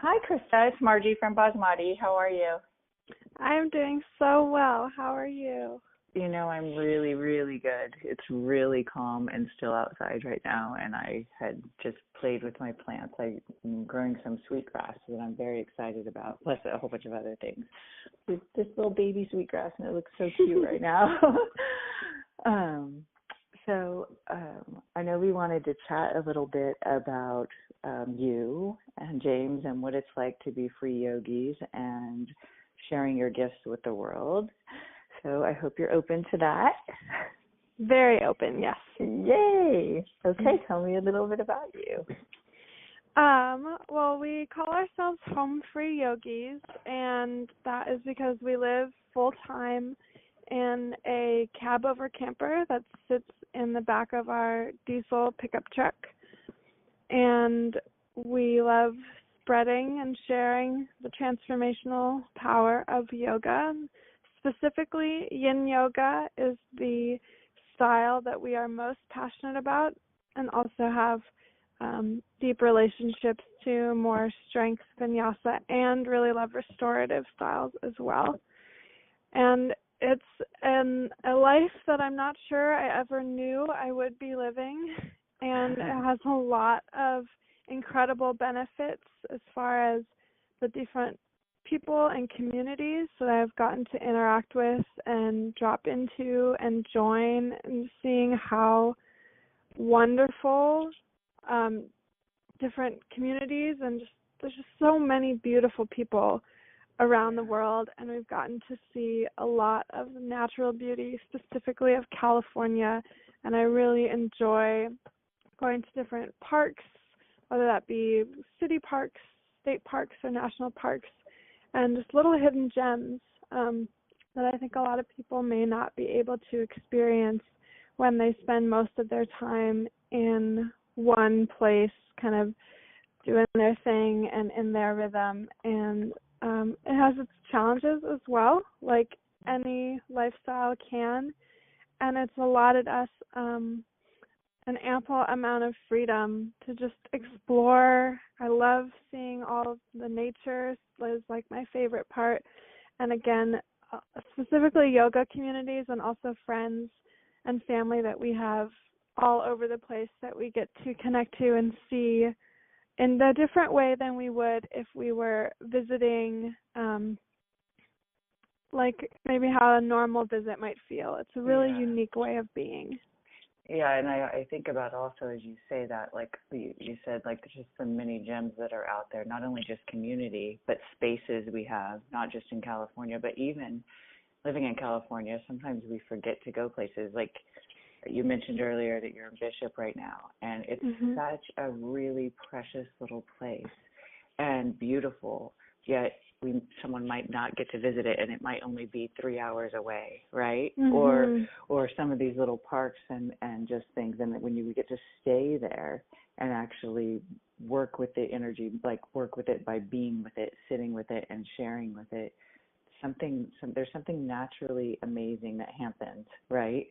Hi, Krista. It's Margie from Basmati. How are you? I'm doing so well. How are you? I'm really, really good. It's really calm and still outside right now, and I had just played with my plants. I'm growing some sweetgrass that I'm very excited about, plus a whole bunch of other things. This little baby sweetgrass, and it looks so cute right now. I know we wanted to chat a little bit about you and James and what it's like to be free yogis and sharing your gifts with the world. So I hope you're open to that. Very open, yes. Yay! Okay, tell me a little bit about you. Well, we call ourselves Home Free Yogis, and that is because we live full-time in a cab over camper that sits in the back of our diesel pickup truck. And we love spreading and sharing the transformational power of yoga. Specifically, yin yoga is the style that we are most passionate about and also have deep relationships to more strength vinyasa and really love restorative styles as well. And it's a life that I'm not sure I ever knew I would be living, and it has a lot of incredible benefits as far as the different people and communities that I've gotten to interact with and drop into and join, and seeing how wonderful different communities and there's just so many beautiful people around the world, and we've gotten to see a lot of natural beauty, specifically of California, and I really enjoy going to different parks, whether that be city parks, state parks, or national parks, and just little hidden gems that I think a lot of people may not be able to experience when they spend most of their time in one place, kind of doing their thing and in their rhythm. And it has its challenges as well, like any lifestyle can, and it's allotted us an ample amount of freedom to just explore. I love seeing all of the nature is like my favorite part. And again, specifically yoga communities and also friends and family that we have all over the place that we get to connect to and see in a different way than we would if we were visiting, like maybe how a normal visit might feel. It's a really unique way of being. Yeah, and I think about also, as you say that, like you said, like there's just so many gems that are out there, not only just community, but spaces we have, not just in California, but even living in California, sometimes we forget to go places. Like you mentioned earlier that you're in Bishop right now, and it's such a really precious little place and beautiful, yet someone might not get to visit it, and it might only be 3 hours away, right? Or some of these little parks and just things, and when you get to stay there and actually work with the energy, like work with it by being with it, sitting with it, and sharing with it, there's something naturally amazing that happens, right?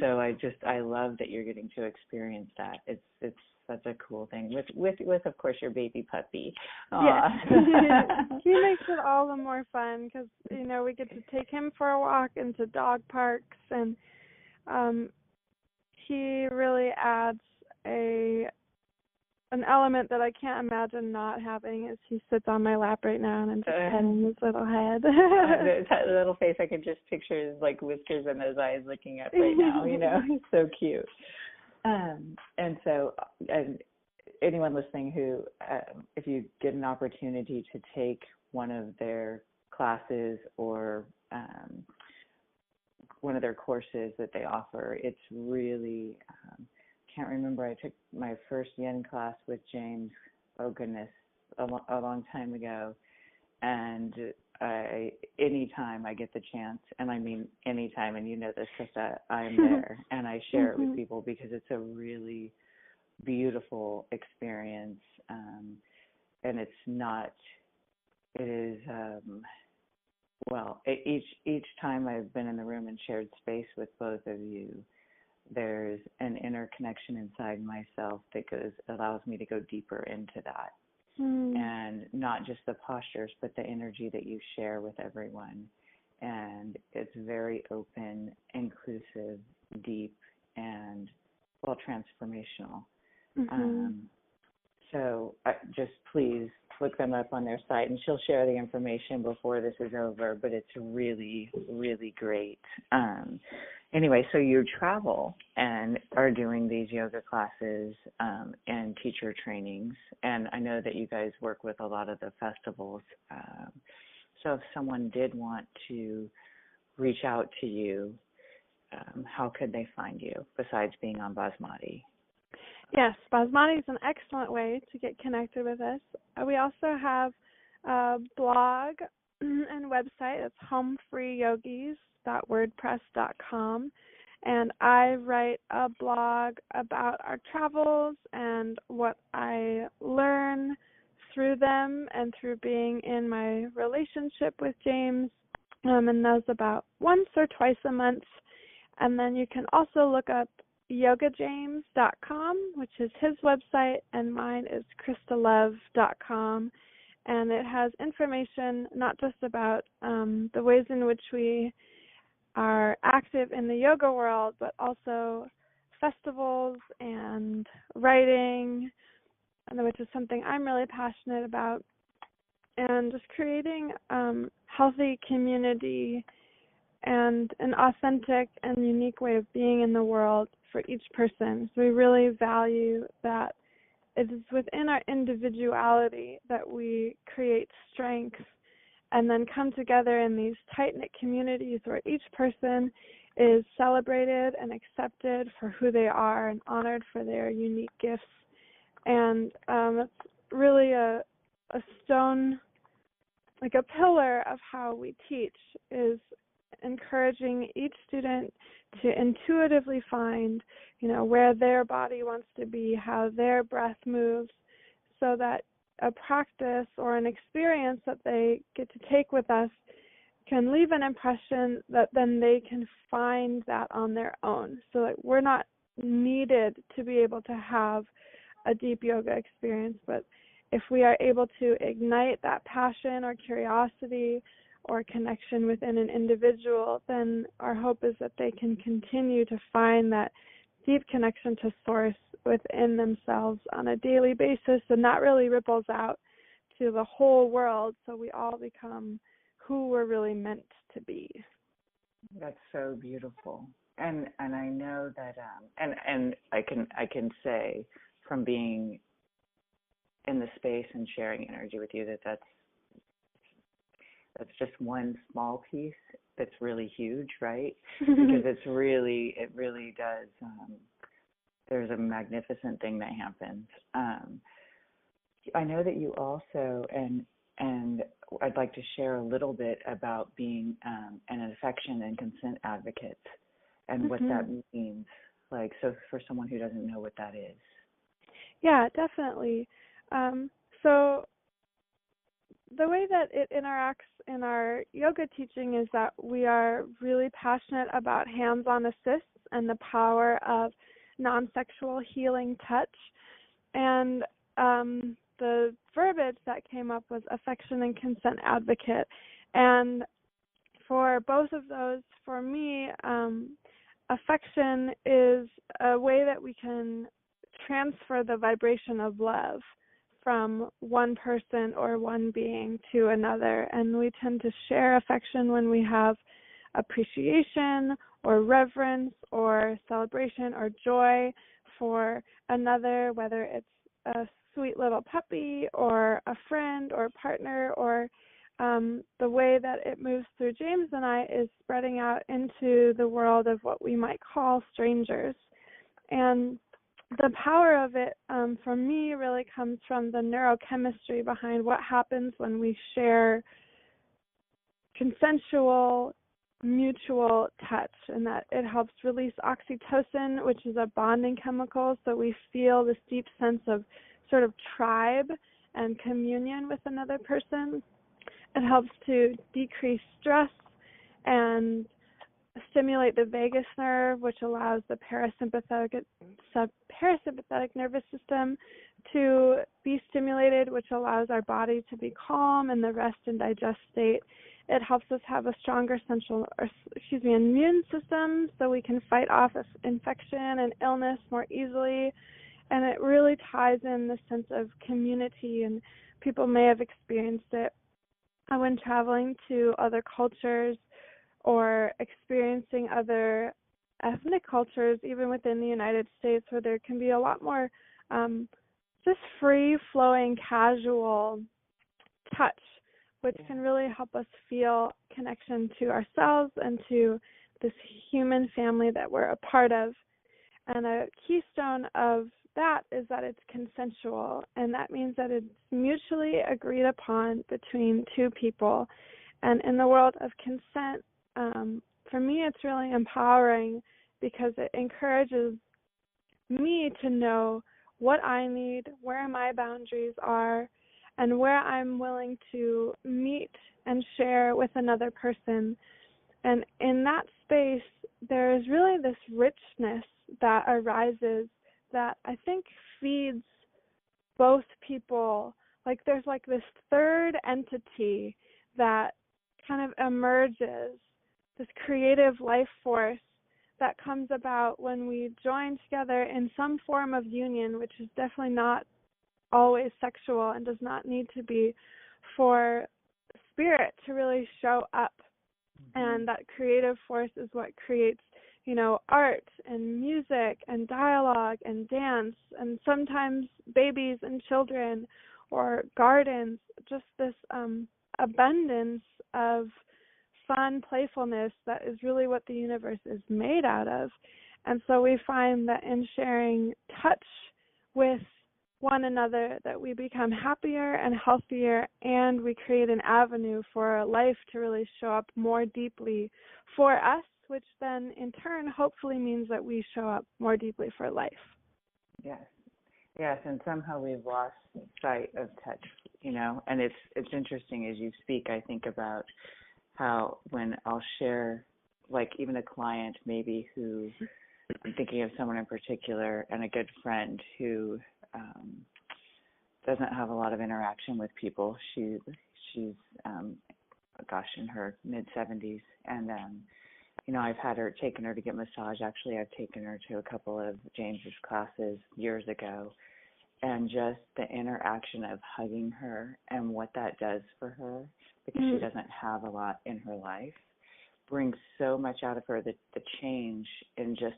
So I love that you're getting to experience that. It's such a cool thing with of course your baby puppy. Yes. He makes it all the more fun because we get to take him for a walk into dog parks, and he really adds an element that I can't imagine not having. As he sits on my lap right now and I'm just petting his little head. That little face, I can just picture his like whiskers and those eyes looking up right now. He's so cute. And anyone listening who, if you get an opportunity to take one of their classes or one of their courses that they offer, it's really, can't remember, I took my first yin class with James, oh goodness, a long time ago, and anytime I get the chance, and I mean anytime, and you know this, Krista, I'm there, and I share it with people because it's a really beautiful experience, and it is, each time I've been in the room and shared space with both of you, there's an inner connection inside myself that allows me to go deeper into that. and not just the postures, but the energy that you share with everyone. And it's very open, inclusive, deep, and, well, transformational. So just please look them up on their site, and she'll share the information before this is over, but it's really, really great. Anyway, so you travel and are doing these yoga classes and teacher trainings, and I know that you guys work with a lot of the festivals. So if someone did want to reach out to you, how could they find you besides being on Basmati? Yes, Basmati is an excellent way to get connected with us. We also have a blog and website. It's homefreeyogis.wordpress.com. And I write a blog about our travels and what I learn through them and through being in my relationship with James. And those about once or twice a month. And then you can also look up yogajames.com, which is his website, and mine is kristalove.com. And it has information not just about the ways in which we are active in the yoga world, but also festivals and writing, which is something I'm really passionate about, and just creating healthy community and an authentic and unique way of being in the world for each person. So we really value that it is within our individuality that we create strength and then come together in these tight-knit communities where each person is celebrated and accepted for who they are and honored for their unique gifts. And it's really a stone, like a pillar of how we teach, is encouraging each student to intuitively find, where their body wants to be, how their breath moves, so that a practice or an experience that they get to take with us can leave an impression that then they can find that on their own. So that we're not needed to be able to have a deep yoga experience, but if we are able to ignite that passion or curiosity or connection within an individual, then our hope is that they can continue to find that deep connection to source within themselves on a daily basis, and that really ripples out to the whole world, so we all become who we're really meant to be. That's so beautiful. And I know that and I can say from being in the space and sharing energy with you that's just one small piece that's really huge, right? Because it really does. There's a magnificent thing that happens. I know that you also, and I'd like to share a little bit about being an affection and consent advocate and what that means. Like, so for someone who doesn't know what that is. Yeah, definitely. So the way that it interacts in our yoga teaching is that we are really passionate about hands-on assists and the power of non-sexual healing touch. And the verbiage that came up was affection and consent advocate. And for both of those, for me, affection is a way that we can transfer the vibration of love from one person or one being to another. And we tend to share affection when we have appreciation or reverence or celebration or joy for another, whether it's a sweet little puppy or a friend or partner, or the way that it moves through James and I is spreading out into the world of what we might call strangers. And the power of it, for me, really comes from the neurochemistry behind what happens when we share consensual, mutual touch, and that it helps release oxytocin, which is a bonding chemical, so we feel this deep sense of sort of tribe and communion with another person. It helps to decrease stress and stimulate the vagus nerve, which allows the parasympathetic nervous system to be stimulated, which allows our body to be calm in the rest and digest state. It helps us have a stronger immune system, so we can fight off infection and illness more easily. And it really ties in the sense of community, and people may have experienced it when traveling to other cultures or experiencing other ethnic cultures, even within the United States, where there can be a lot more just free-flowing, casual touch, which can really help us feel connection to ourselves and to this human family that we're a part of. And a keystone of that is that it's consensual, and that means that it's mutually agreed upon between two people. And in the world of consent, for me, it's really empowering because it encourages me to know what I need, where my boundaries are, and where I'm willing to meet and share with another person. And in that space, there is really this richness that arises that I think feeds both people. Like there's like this third entity that kind of emerges, this creative life force that comes about when we join together in some form of union, which is definitely not always sexual and does not need to be, for spirit to really show up. And that creative force is what creates, art and music and dialogue and dance, and sometimes babies and children or gardens, just this abundance of fun playfulness that is really what the universe is made out of. And so we find that in sharing touch with one another, that we become happier and healthier, and we create an avenue for life to really show up more deeply for us, which then in turn hopefully means that we show up more deeply for life. Yes, and somehow we've lost sight of touch, and it's interesting as you speak. I think about how when I'll share, like even a client maybe who, I'm thinking of someone in particular, and a good friend who doesn't have a lot of interaction with people. She's in her mid-70s, and I've taken her to get massage. Actually, I've taken her to a couple of James's classes years ago, and just the interaction of hugging her and what that does for her, because she doesn't have a lot in her life, brings so much out of her. The change in just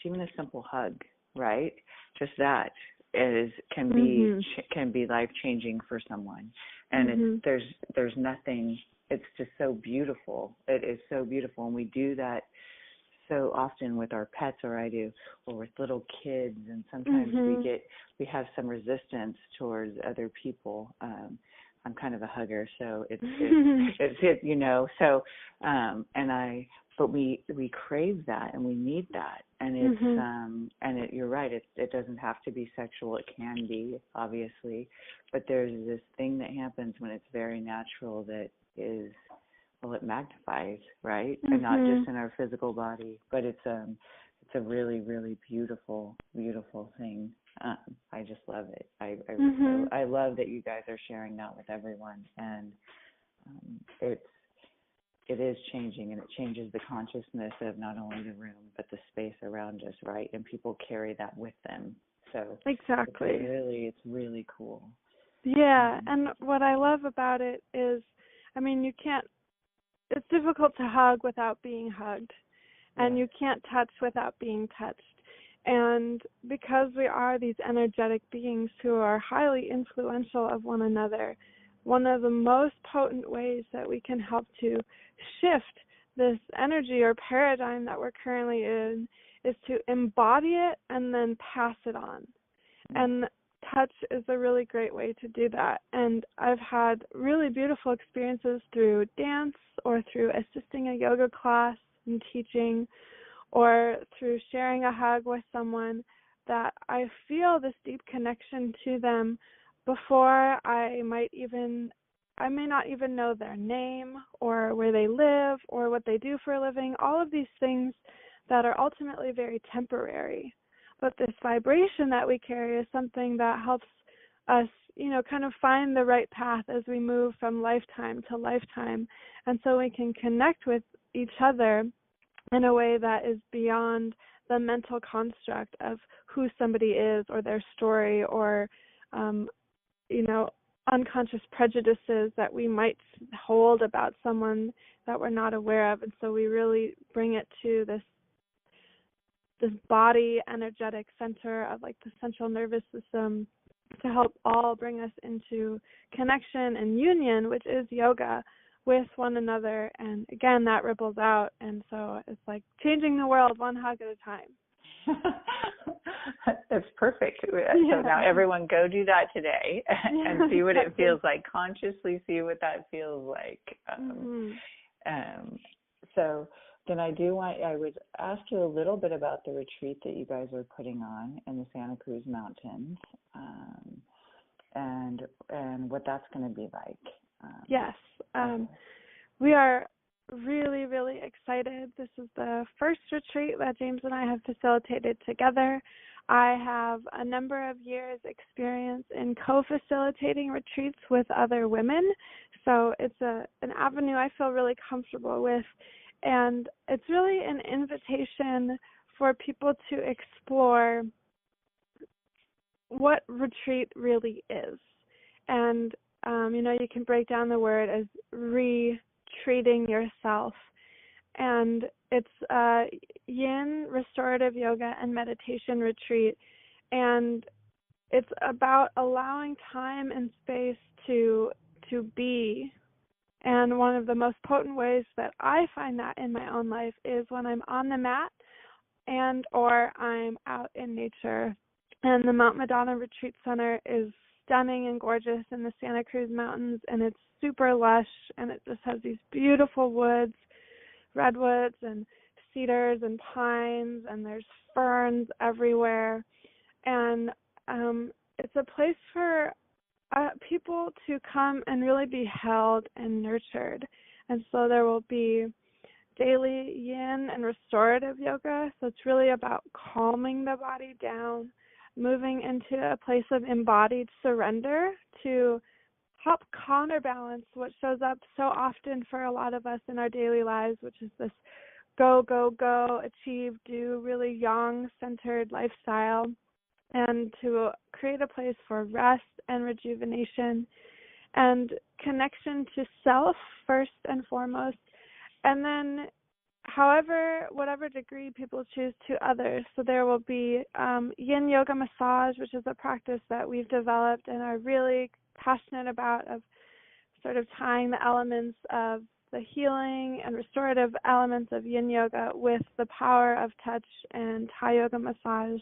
even a simple hug, right? Just that can be life changing for someone, and there's nothing. It's just so beautiful. It is so beautiful, and we do that so often with our pets, or I do, or with little kids, and sometimes we have some resistance towards other people. I'm kind of a hugger, so but we crave that and we need that, and it's you're right. It doesn't have to be sexual. It can be, obviously, but there's this thing that happens when it's very natural that is, well, it magnifies, right? And not just in our physical body, but it's a really, really beautiful, beautiful thing. I just love it. I love that you guys are sharing that with everyone, and it is changing, and it changes the consciousness of not only the room but the space around us, right? And people carry that with them. So exactly, it's really cool. Yeah, and what I love about it is, it's difficult to hug without being hugged, and you can't touch without being touched. And because we are these energetic beings who are highly influential of one another, one of the most potent ways that we can help to shift this energy or paradigm that we're currently in is to embody it and then pass it on. And touch is a really great way to do that. And I've had really beautiful experiences through dance, or through assisting a yoga class and teaching, or through sharing a hug with someone, that I feel this deep connection to them before I might even I may not even know their name or where they live or what they do for a living, all of these things that are ultimately very temporary. But this vibration that we carry is something that helps us, kind of find the right path as we move from lifetime to lifetime. And so we can connect with each other in a way that is beyond the mental construct of who somebody is or their story or, unconscious prejudices that we might hold about someone that we're not aware of. And so we really bring it to this body energetic center of like the central nervous system to help all bring us into connection and union, which is yoga, with one another. And again, that ripples out. And so it's like changing the world one hug at a time. That's perfect. So now everyone go do that today and see what it feels like. Consciously see what that feels like. So then I would ask you a little bit about the retreat that you guys are putting on in the Santa Cruz Mountains, and what that's going to be like. Yes. We are really, really excited. This is the first retreat that James and I have facilitated together. I have a number of years experience in co-facilitating retreats with other women, so it's an avenue I feel really comfortable with, and it's really an invitation for people to explore what retreat really is. And, you can break down the word as treating yourself, and it's a yin restorative yoga and meditation retreat, and it's about allowing time and space to be. And one of the most potent ways that I find that in my own life is when I'm on the mat and or I'm out in nature. And the Mount Madonna Retreat Center is stunning and gorgeous in the Santa Cruz Mountains, and it's super lush, and it just has these beautiful woods, redwoods and cedars and pines, and there's ferns everywhere. And it's a place for people to come and really be held and nurtured. And so there will be daily yin and restorative yoga, so it's really about calming the body down, moving into a place of embodied surrender to help counterbalance what shows up so often for a lot of us in our daily lives, which is this go, go, go, achieve, do, really yang-centered lifestyle, and to create a place for rest and rejuvenation and connection to self first and foremost, and then whatever degree people choose, to others. So there will be yin yoga massage, which is a practice that we've developed and are really passionate about, of sort of tying the elements of the healing and restorative elements of yin yoga with the power of touch and Thai yoga massage.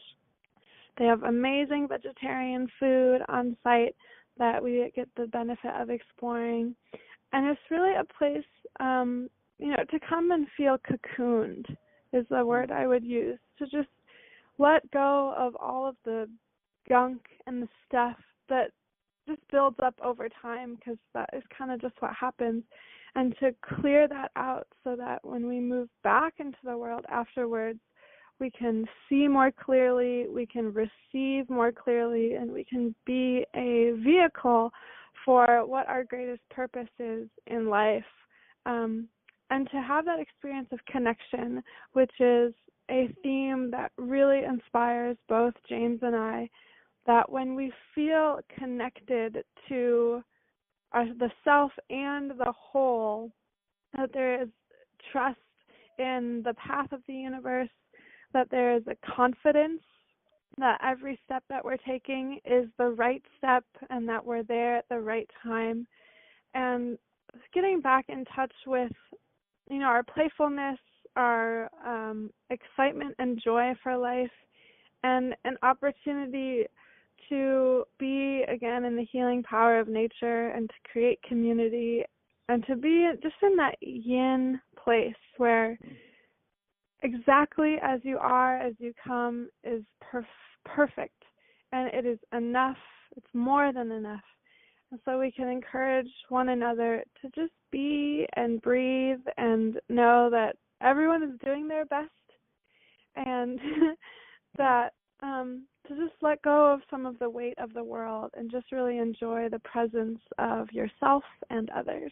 They have amazing vegetarian food on site that we get the benefit of exploring. And it's really a place to come and feel cocooned is the word I would use, to just let go of all of the gunk and the stuff that just builds up over time, because that is kind of just what happens, and to clear that out so that when we move back into the world afterwards, we can see more clearly, we can receive more clearly, and we can be a vehicle for what our greatest purpose is in life. And to have that experience of connection, which is a theme that really inspires both James and I, that when we feel connected to the self and the whole, that there is trust in the path of the universe, that there is a confidence that every step that we're taking is the right step and that we're there at the right time. And getting back in touch with our playfulness, our excitement and joy for life, and an opportunity to be, again, in the healing power of nature and to create community and to be just in that yin place where exactly as you are, as you come, is perfect. And it is enough. It's more than enough. so we can encourage one another to just be and breathe and know that everyone is doing their best, and that to just let go of some of the weight of the world and just really enjoy the presence of yourself and others.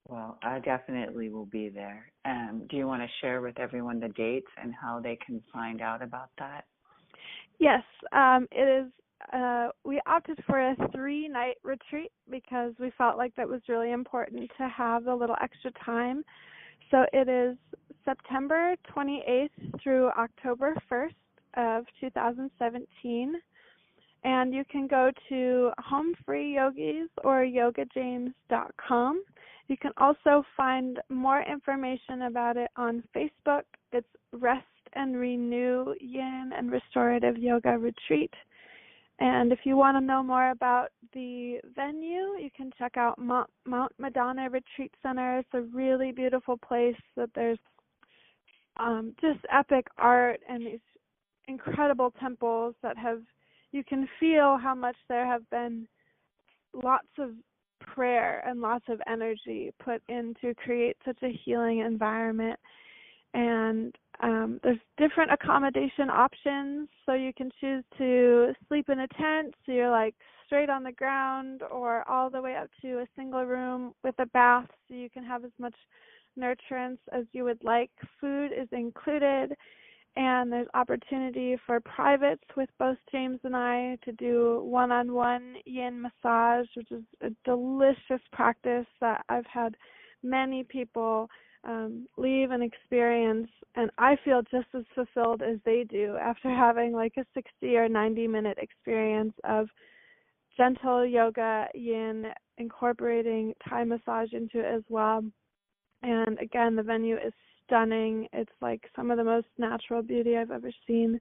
Well, I definitely will be there. Do you want to share with everyone the dates and how they can find out about that? Yes, it is. We opted for a 3-night retreat because we felt like that was really important to have a little extra time. So it is September 28th through October 1st of 2017. And you can go to Home Free Yogis or yogajames.com. You can also find more information about it on Facebook. It's Rest and Renew Yin and Restorative Yoga Retreat. And if you want to know more about the venue, you can check out Mount Madonna Retreat Center. It's a really beautiful place that there's just epic art and these incredible temples that you can feel how much there have been lots of prayer and lots of energy put in to create such a healing environment. And there's different accommodation options, so you can choose to sleep in a tent, so you're like straight on the ground, or all the way up to a single room with a bath, so you can have as much nurturance as you would like. Food is included, and there's opportunity for privates with both James and I to do one-on-one yin massage, which is a delicious practice that I've had many people leave and experience, and I feel just as fulfilled as they do after having like a 60 or 90-minute experience of gentle yoga, yin, incorporating Thai massage into it as well. And again, the venue is stunning. It's like some of the most natural beauty I've ever seen.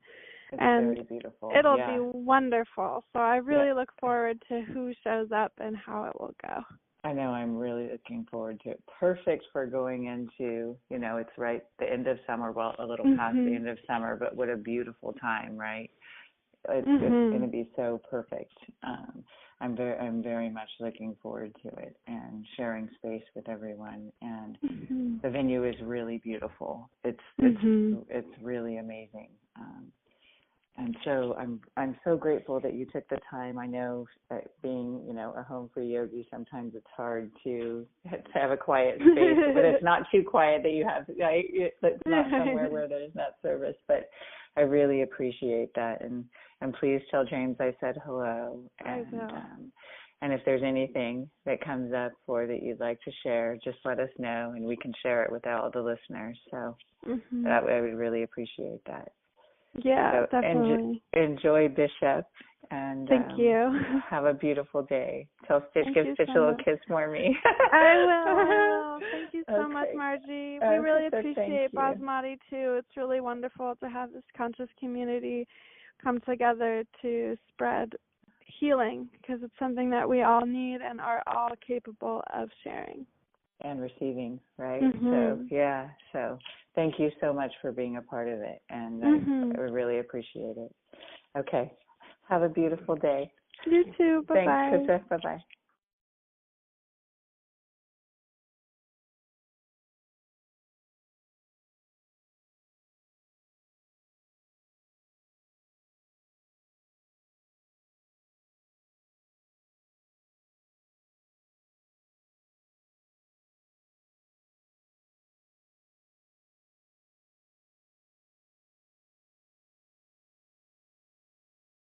It's and very beautiful. It'll be wonderful. So I really look forward to who shows up and how it will go. I know, I'm really looking forward to it. Perfect for going into, it's right the end of summer, well, a little past the end of summer, but what a beautiful time, right? It's going to be so perfect. I'm very much looking forward to it and sharing space with everyone. And the venue is really beautiful. It's really amazing. And so I'm so grateful that you took the time. I know that being, a home free yogi, sometimes it's hard to have a quiet space, but it's not too quiet that you have, it's not somewhere where there's not service. But I really appreciate that. And please tell James I said hello. And, I will. And if there's anything that comes up or that you'd like to share, just let us know and we can share it with all the listeners. So I would really appreciate that. Yeah, so definitely. Enjoy Bishop, and thank you. Have a beautiful day. Tell Stitch, give Stitch a little kiss for me. I will. Thank you so much, Margie. We really appreciate Basmati too. It's really wonderful to have this conscious community come together to spread healing, because it's something that we all need and are all capable of sharing and receiving, right? So thank you so much for being a part of it, and I really appreciate it. Okay, have a beautiful day. You too. Bye-bye. Thanks, Krista. Bye-bye.